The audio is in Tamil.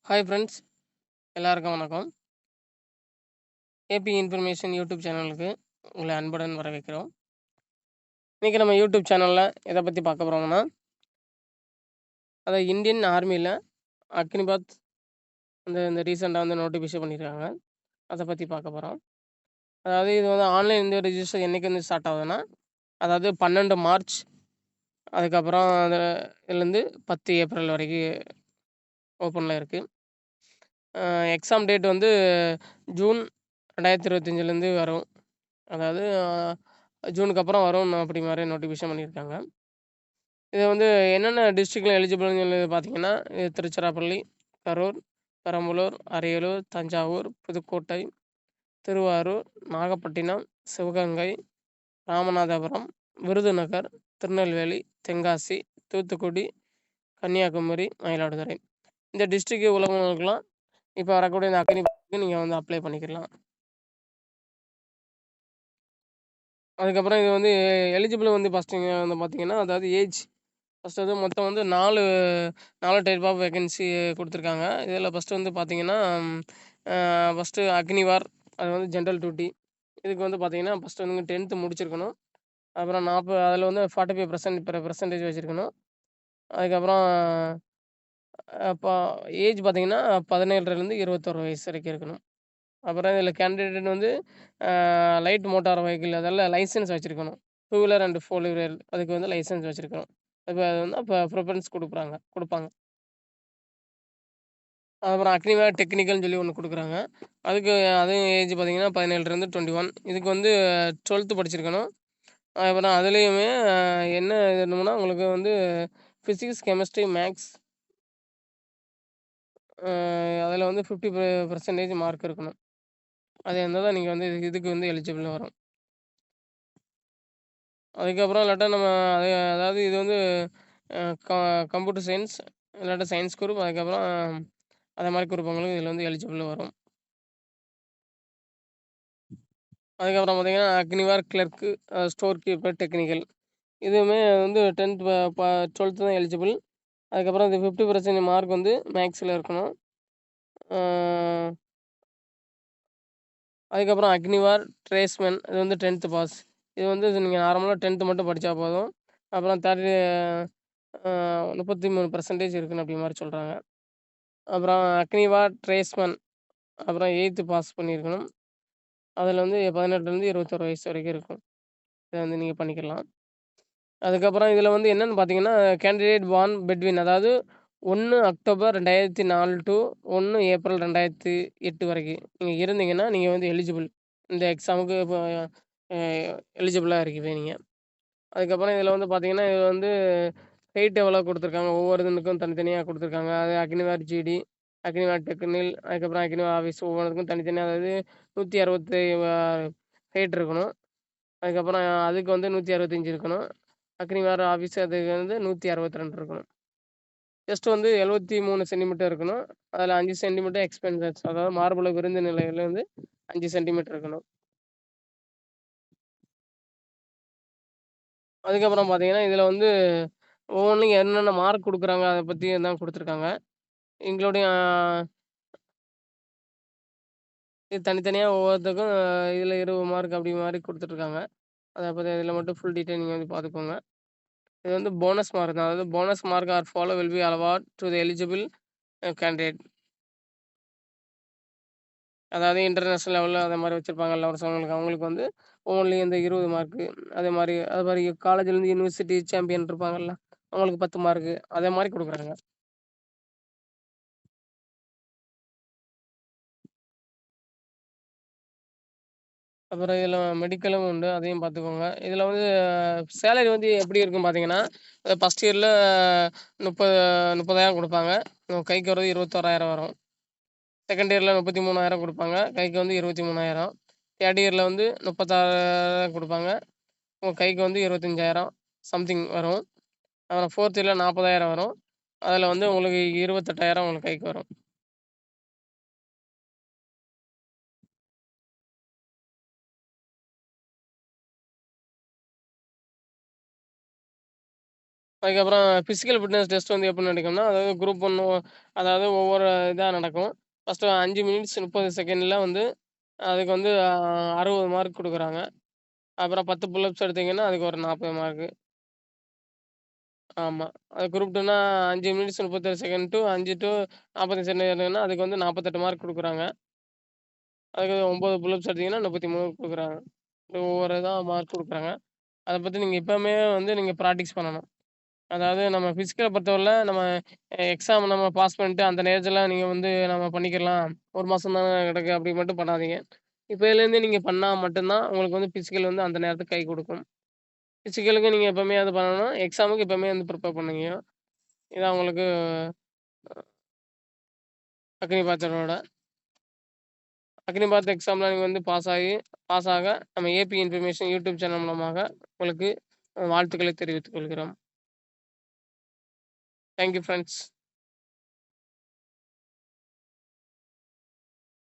ஹாய் ஃப்ரெண்ட்ஸ், எல்லாருக்கும் வணக்கம். ஏபி இன்ஃபர்மேஷன் யூடியூப் சேனலுக்கு உங்களை அன்புடன் வரவேற்கிறோம். இன்றைக்கி நம்ம யூடியூப் சேனலில் எதை பற்றி பார்க்க போகிறோம்னா, அதாவது இந்தியன் ஆர்மியில் அக்னிபாத் இந்த ரீசெண்டாக நோட்டிஃபிகேஷன் பண்ணியிருக்காங்க. அதை பற்றி பார்க்க போகிறோம். அதாவது இது ஆன்லைன் ரிஜிஸ்டர் என்றைக்கு ஸ்டார்ட் ஆகுதுன்னா, அதாவது 12 மார்ச், அதுக்கப்புறம் இதுலேருந்து 10 ஏப்ரல் வரைக்கும் ஓப்பனில் இருக்குது. எக்ஸாம் டேட் ஜூன் 2025லேருந்து வரும். அதாவது ஜூனுக்கு அப்புறம் வரும் அப்படி மாதிரி நோட்டிஃபிகேஷன் பண்ணியிருக்காங்க. இது என்னென்ன டிஸ்ட்ரிக்டில் எலிஜிபிள்னு சொல்லி பார்த்தீங்கன்னா, இது திருச்சிராப்பள்ளி, கரூர், பெரம்பலூர், அரியலூர், தஞ்சாவூர், புதுக்கோட்டை, திருவாரூர், நாகப்பட்டினம், சிவகங்கை, ராமநாதபுரம், விருதுநகர், திருநெல்வேலி, தென்காசி, தூத்துக்குடி, கன்னியாகுமரி, மயிலாடுதுறை. இந்த டிஸ்ட்ரிக்ட் உள்ளவங்களுக்கெல்லாம் இப்போ வரக்கூடிய இந்த அக்னிக்கு நீங்கள் அப்ளை பண்ணிக்கலாம். அதுக்கப்புறம் இது எலிஜிபிள் ஃபஸ்ட்டு பார்த்தீங்கன்னா, அதாவது ஏஜ் ஃபஸ்ட்டு மொத்தம் 4 டைப் ஆஃப் வேகன்சி கொடுத்துருக்காங்க. இதில் ஃபஸ்ட்டு பார்த்தீங்கன்னா, ஃபஸ்ட்டு அக்னிவார், அது ஜென்ரல் டியூட்டி. இதுக்கு பார்த்தீங்கன்னா, ஃபஸ்ட்டு 10th முடிச்சிருக்கணும். அப்புறம் அதில் 45% பெர்சன்டேஜ் வச்சுருக்கணும். அதுக்கப்புறம் இப்போ ஏஜ் பார்த்தீங்கன்னா 17லேருந்து 21 வயசு வரைக்கும் இருக்கணும். அப்புறம் இதில் கேண்டிடேட் லைட் மோட்டார் வெஹிக்கிள் அதெல்லாம் லைசென்ஸ் வச்சுருக்கணும். 2 வீலர் அண்ட் 4 வீலர் அதுக்கு லைசென்ஸ் வச்சுருக்கணும். இப்போ அது அப்போ ப்ரிஃபரன்ஸ் கொடுப்பாங்க. அப்புறம் அக்னிவேர் டெக்னிக்கல்னு சொல்லி ஒன்று கொடுக்குறாங்க. அதுவும் ஏஜ் பார்த்தீங்கன்னா 17லேருந்து 21. இதுக்கு 12th படிச்சிருக்கணும். அப்புறம் அதுலேயுமே என்ன இதுன்னா உங்களுக்கு ஃபிசிக்ஸ், கெமிஸ்ட்ரி, மேக்ஸ் அதில் 50% மார்க் இருக்கணும். அது இருந்தால் தான் நீங்கள் இதுக்கு எலிஜிபிள் வரும். அதுக்கப்புறம் இல்லாட்டா நம்ம அதாவது இது க கம்ப்யூட்டர் சயின்ஸ் இல்லாட்டா சயின்ஸ் குரூப், அதுக்கப்புறம் அதை மாதிரி குரூப்புங்களுக்கு இதில் எலிஜிபிள் வரும். அதுக்கப்புறம் பார்த்தீங்கன்னா, அக்னிவார் கிளர்க்கு, ஸ்டோர் கீப்பர், டெக்னிக்கல். இதுவுமே 10th 12th தான் எலிஜிபிள். அதுக்கப்புறம் இது 50% மார்க் மேக்ஸில் இருக்கணும். அதுக்கப்புறம் அக்னிவார் ட்ரேஸ்மேன், இது 10th பாஸ். இது நீங்கள் நார்மலாக 10th மட்டும் படித்தா போதும். அப்புறம் 33% இருக்குன்னு அப்படி மாதிரி சொல்கிறாங்க. அப்புறம் அக்னிவார் ட்ரேஸ்மேன், அப்புறம் 8th பாஸ் பண்ணியிருக்கணும். அதில் 18லேருந்து 21 வயசு வரைக்கும் இருக்கும். இதை நீங்கள் பண்ணிக்கலாம். அதுக்கப்புறம் இதில் என்னென்னு பார்த்தீங்கன்னா, கேண்டிடேட் பார்ன் பிட்வீன், அதாவது 1 அக்டோபர் 2004 டு 1 ஏப்ரல் 2008 வரைக்கும் நீங்கள் இருந்தீங்கன்னா, நீங்கள் எலிஜிபிள். இந்த எக்ஸாமுக்கு இப்போ எலிஜிபிளாக இருக்கீங்க நீங்கள். அதுக்கப்புறம் இதில் பார்த்தீங்கன்னா, இது ரேட் எவ்வளோ கொடுத்துருக்காங்க, ஒவ்வொரு இதுக்கும் தனித்தனியாக கொடுத்துருக்காங்க. அது அக்னிவார் ஜிடி, அக்னிவார் டெக்னில், அதுக்கப்புறம் அக்னிவார் ஆஃபீஸ், ஒவ்வொன்றுக்கும் தனித்தனியாக, அதாவது 160 ரேட் இருக்கணும். அதுக்கப்புறம் அதுக்கு 165 இருக்கணும். அக்னிவார் ஆஃபீஸ் அதுக்கு 162 இருக்கணும். செஸ்ட் 73 சென்டிமீட்டர் இருக்கணும். அதில் 5 சென்டிமீட்டர் எக்ஸ்பென்சஸ், அதாவது மார்பள விருந்து நிலையில் 5 சென்டிமீட்டர் இருக்கணும். அதுக்கப்புறம் பார்த்தீங்கன்னா, இதில் ஒவ்வொன்றும் என்னென்ன மார்க் கொடுக்குறாங்க அதை பற்றி தான் கொடுத்துருக்காங்க. இன்க்ளூடிங் இது தனித்தனியாக ஒவ்வொருத்தருக்கும் இதில் 20 மார்க் அப்படி மாதிரி கொடுத்துட்ருக்காங்க. அதை பற்றி இதில் மட்டும் ஃபுல் டீட்டெயில் நீங்கள் பார்த்துக்கோங்க. இது போனஸ் மார்க் தான். அதாவது bonus mark R follow will be award to the eligible candidate. அதாவது இன்டர்நேஷனல் லெவலில் அதை மாதிரி வச்சுருப்பாங்கல்ல ஒருத்தவங்களுக்கு, அவங்களுக்கு ஓன்லி இந்த 20 மார்க்கு. அது மாதிரி காலேஜ்லேருந்து யூனிவர்சிட்டி சாம்பியன் இருப்பாங்கல்ல, அவங்களுக்கு 10 மார்க்கு அதே மாதிரி கொடுக்குறாங்க. அப்புறம் இதில் மெடிக்கலும் உண்டு, அதையும் பார்த்துக்கோங்க. இதில் சேலரி எப்படி இருக்குன்னு பார்த்தீங்கன்னா, ஃபஸ்ட் இயரில் 30,000 கொடுப்பாங்க. கைக்கு வர்றது 21,000 வரும். செகண்ட் இயரில் 33,000 கொடுப்பாங்க. கைக்கு 23,000. தேர்ட் இயரில் 36,000 கொடுப்பாங்க. உங்கள் கைக்கு 25,000 சம்திங் வரும். அப்புறம் ஃபோர்த் இயரில் 40,000 வரும். அதில் உங்களுக்கு 28,000 உங்களுக்கு கைக்கு வரும். அதுக்கப்புறம் பிசிக்கல் ஃபிட்னஸ் டெஸ்ட் வந்து எப்ப நடக்கும்னா, அதாவது குரூப் 1 அதாவது ஒவ்வொரு இதா நடக்கும். ஃபர்ஸ்ட்டு 5 மினிட்ஸ் 30 செகண்ட்ல வந்து அதுக்கு வந்து 60 மார்க் குடுக்குறாங்க. அப்புறம் 10 புல் அப்ஸ் எடுத்தீங்கன்னா, அதுக்கு ஒரு 40 மார்க்கு. ஆமா. அது குரூப் 2ன்னா 5 minutes 37 second to 5 to 45 second இருந்ததுன்னா, அதுக்கு வந்து 48 மார்க் குடுக்குறாங்க. அதுக்கு 9 புல் அப்ஸ் எடுத்தீங்கன்னா 33 குடுக்குறாங்க. ஒவ்வொரு இதா மார்க் குடுக்குறாங்க. அத பத்தி நீங்க இப்பவுமே வந்து நீங்க பிராக்டிஸ் பண்ணணும். அதாவது நம்ம பிசிக்கல பொறுத்தவரைல நம்ம எக்ஸாம் நம்ம பாஸ் பண்ணிட்டு அந்த நேரத்துல நீங்க வந்து நம்ம பண்ணிக்கலாம். 1 மாசம் தானே கிடக்கு அப்படி மட்டும் பண்ணாதீங்க. இப்பயிலேருந்தே நீங்க பண்ணா மட்டும் தான் உங்களுக்கு வந்து பிசிக்கல் வந்து அந்த நேரத்துக்கு கை குடுக்கும். பிசிக்கலுக்கு நீங்க எப்பவுமே அது பண்ணணும். எக்ஸாமுக்கு எப்பவுமே வந்து ப்ரிப்பேர் பண்ணுங்க. இதான் உங்களுக்கு அக்னி பாத்திரனோட அக்னி பாத் எக்ஸாம்ல நீங்க வந்து பாஸ் ஆக நம்ம ஏபி இன்ஃபர்மேஷன் யூடியூப் சேனல் மூலமாக உங்களுக்கு வாழ்த்துக்களை தெரிவித்துக் கொள்கிறோம். Thank you friends.